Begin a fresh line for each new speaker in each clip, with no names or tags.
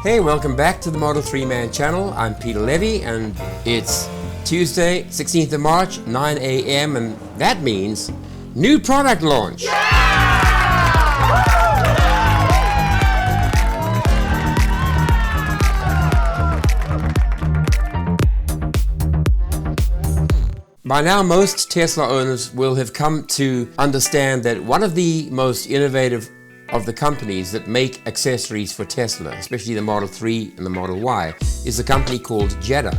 Hey, welcome back to the Model 3 Man channel. I'm Peter Levy and it's Tuesday, 16th of March, 9 a.m. and that means new product launch. By now, most Tesla owners will have come to understand that one of the most innovative of the companies that make accessories for Tesla, especially the Model 3 and the Model Y, is a company called JEDA.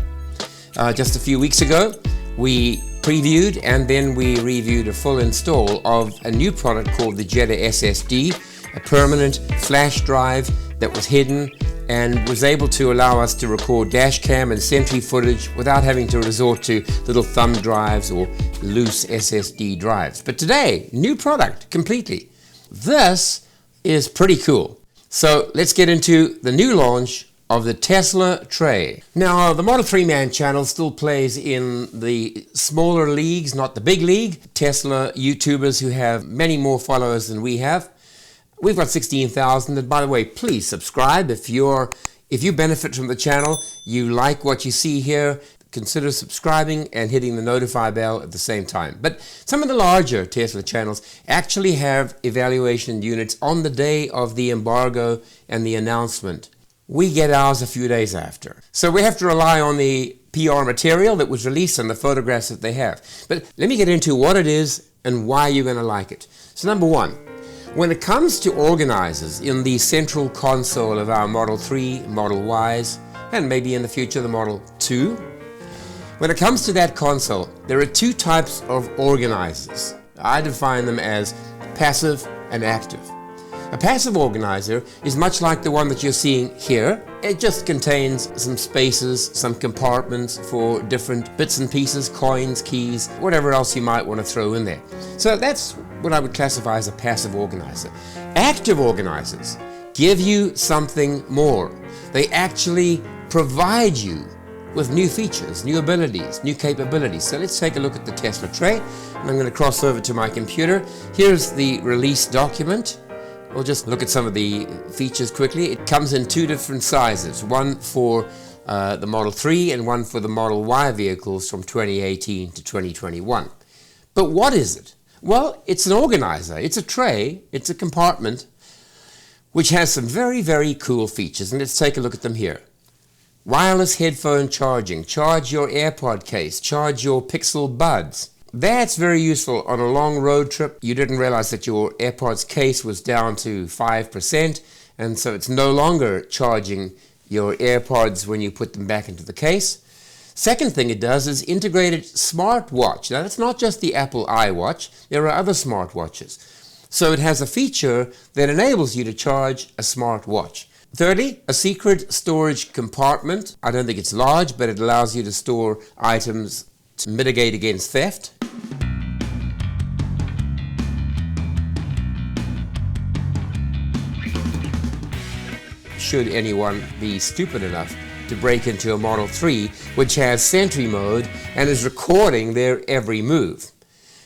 Just a few weeks ago, we previewed and then we reviewed a full install of a new product called the JEDA SSD, a permanent flash drive that was hidden and was able to allow us to record dash cam and sentry footage without having to resort to little thumb drives or loose SSD drives. But today, new product completely. This is pretty cool. So let's get into the new launch of the Tesla Tray. Now, the Model 3 Man channel still plays in the smaller leagues, not the big league. Tesla YouTubers who have many more followers than we have. We've got 16,000, and by the way, please subscribe if you benefit from the channel, you like what you see here, consider subscribing and hitting the notify bell at the same time. But some of the larger Tesla channels actually have evaluation units on the day of the embargo and the announcement. We get ours a few days after. So we have to rely on the PR material that was released and the photographs that they have. But let me get into what it is and why you're going to like it. So number one, when it comes to organizers in the central console of our Model 3, Model Ys, and maybe in the future the Model 2, when it comes to that console, there are two types of organizers. I define them as passive and active. A passive organizer is much like the one that you're seeing here. It just contains some spaces, some compartments for different bits and pieces, coins, keys, whatever else you might want to throw in there. So that's what I would classify as a passive organizer. Active organizers give you something more. They actually provide you with new features, new abilities, new capabilities. So let's take a look at the Tesla Tray. And I'm going to cross over to my computer. Here's the release document. We'll just look at some of the features quickly. It comes in two different sizes, one for the Model 3 and one for the Model Y vehicles from 2018 to 2021. But what is it? Well, it's an organizer, it's a tray, it's a compartment, which has some very, very cool features. And let's take a look at them here. Wireless headphone charging, charge your Airpod case, charge your Pixel Buds. That's very useful on a long road trip. You didn't realize that your AirPods case was down to 5%, and so it's no longer charging your AirPods when you put them back into the case. Second thing it does is integrated smartwatch. Now, that's not just the Apple iWatch. There are other smartwatches. So it has a feature that enables you to charge a smartwatch. Thirdly, a secret storage compartment. I don't think it's large, but it allows you to store items to mitigate against theft. Should anyone be stupid enough to break into a Model 3, which has Sentry mode and is recording their every move.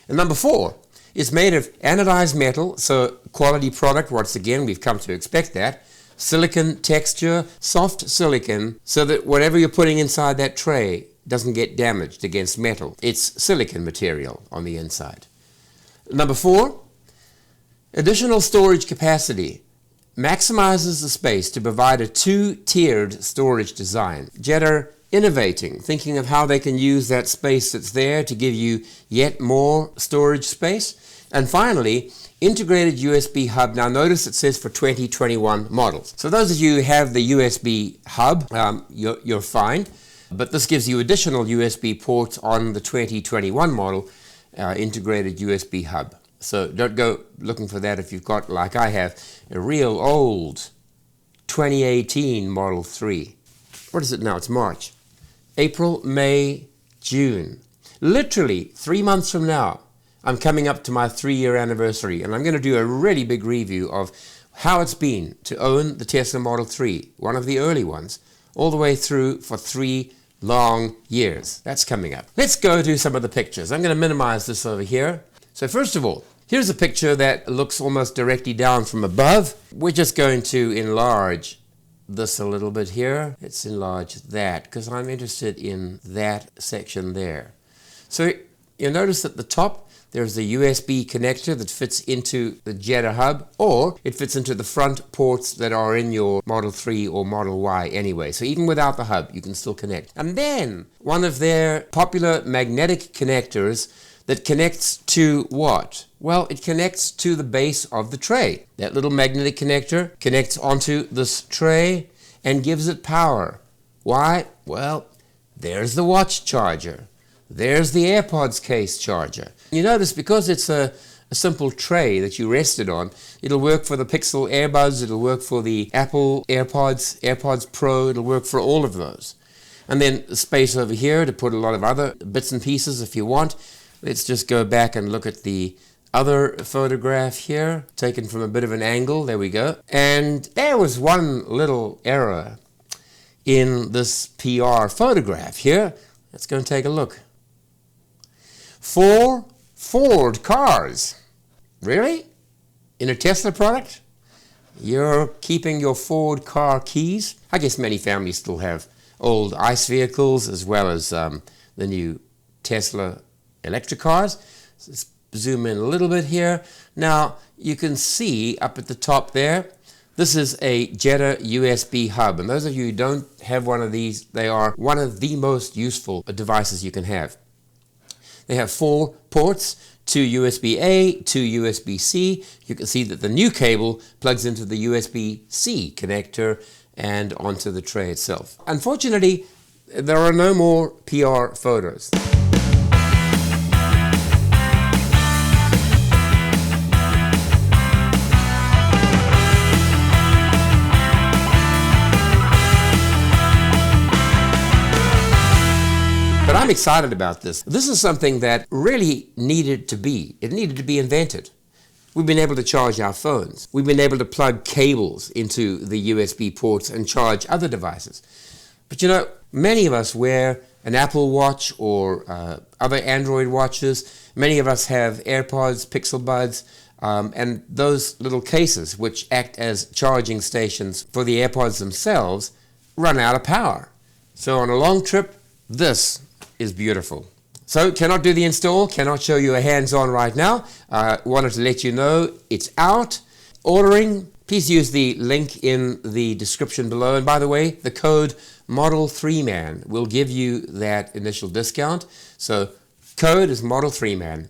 And number four, it's made of anodized metal, so quality product. Once again, we've come to expect that. Silicon texture, soft silicon, so that whatever you're putting inside that tray doesn't get damaged against metal. It's silicon material on the inside. Number four, additional storage capacity. Maximizes the space to provide a two-tiered storage design. JEDA innovating, thinking of how they can use that space that's there to give you yet more storage space. And finally, integrated USB hub. Now notice it says for 2021 models. So those of you who have the USB hub, you're fine. But this gives you additional USB ports on the 2021 model integrated USB hub. So don't go looking for that if you've got, like I have, a real old 2018 Model 3. What is it now? It's March. April, May, June. Literally 3 months from now, I'm coming up to my 3-year anniversary, and I'm going to do a really big review of how it's been to own the Tesla Model 3, one of the early ones, all the way through for 3 long years. That's coming up. Let's go to some of the pictures. I'm going to minimize this over here. So first of all, here's a picture that looks almost directly down from above. We're just going to enlarge this a little bit here. Let's enlarge that because I'm interested in that section there. So you'll notice at the top there's the USB connector that fits into the JEDA Hub, or it fits into the front ports that are in your Model 3 or Model Y anyway. So even without the hub, you can still connect. And then one of their popular magnetic connectors that connects to what? Well, it connects to the base of the tray. That little magnetic connector connects onto this tray and gives it power. Why? Well, there's the watch charger. There's the AirPods case charger. You notice because it's a simple tray that you rested on, it'll work for the Pixel earbuds, it'll work for the Apple AirPods, AirPods Pro, it'll work for all of those. And then the space over here to put a lot of other bits and pieces if you want. Let's just go back and look at the other photograph here, taken from a bit of an angle. There we go. And there was one little error in this PR photograph here. Let's go and take a look. 4 Ford cars. Really? In a Tesla product? You're keeping your Ford car keys? I guess many families still have old ICE vehicles as well as the new Tesla electric cars. Let's zoom in a little bit here. Now you can see up at the top there, this is a JEDA USB Hub, and those of you who don't have one of these, they are one of the most useful devices you can have. They have 4 ports, 2 USB-A, 2 USB-C. You can see that the new cable plugs into the USB-C connector and onto the tray itself. Unfortunately, there are no more PR photos. But I'm excited about this. This is something that really needed to be. It needed to be invented. We've been able to charge our phones. We've been able to plug cables into the USB ports and charge other devices. But you know, many of us wear an Apple Watch or other Android watches. Many of us have AirPods, Pixel Buds, and those little cases which act as charging stations for the AirPods themselves run out of power. So on a long trip, this is beautiful. So cannot do the install, cannot show you a hands-on right now. Wanted to let you know it's out. Ordering, please use the link in the description below. And by the way, the code Model3Man will give you that initial discount. So code is Model3Man.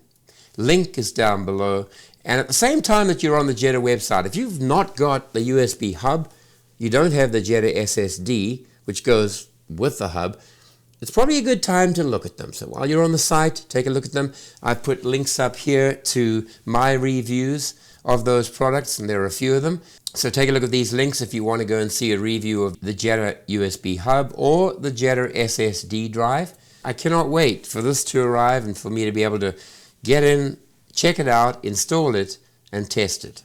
Link is down below. And at the same time that you're on the JEDA website, if you've not got the USB hub, you don't have the JEDA SSD, which goes with the hub, it's probably a good time to look at them. So while you're on the site, take a look at them. I've put links up here to my reviews of those products, and there are a few of them. So take a look at these links if you want to go and see a review of the JEDA USB Hub or the JEDA SSD drive. I cannot wait for this to arrive and for me to be able to get in, check it out, install it, and test it.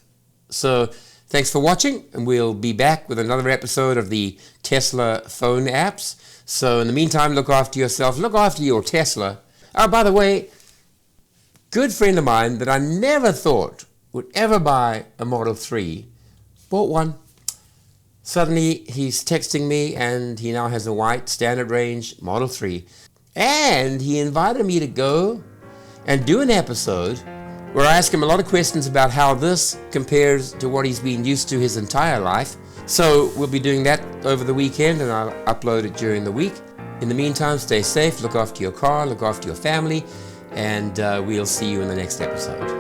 So thanks for watching, and we'll be back with another episode of the Tesla phone apps. So in the meantime, look after yourself, look after your Tesla. Oh, by the way, good friend of mine that I never thought would ever buy a Model 3, bought one. Suddenly he's texting me and he now has a white standard range Model 3. And he invited me to go and do an episode where I ask him a lot of questions about how this compares to what he's been used to his entire life. So we'll be doing that over the weekend, and I'll upload it during the week. In the meantime, stay safe, look after your car, look after your family, and we'll see you in the next episode.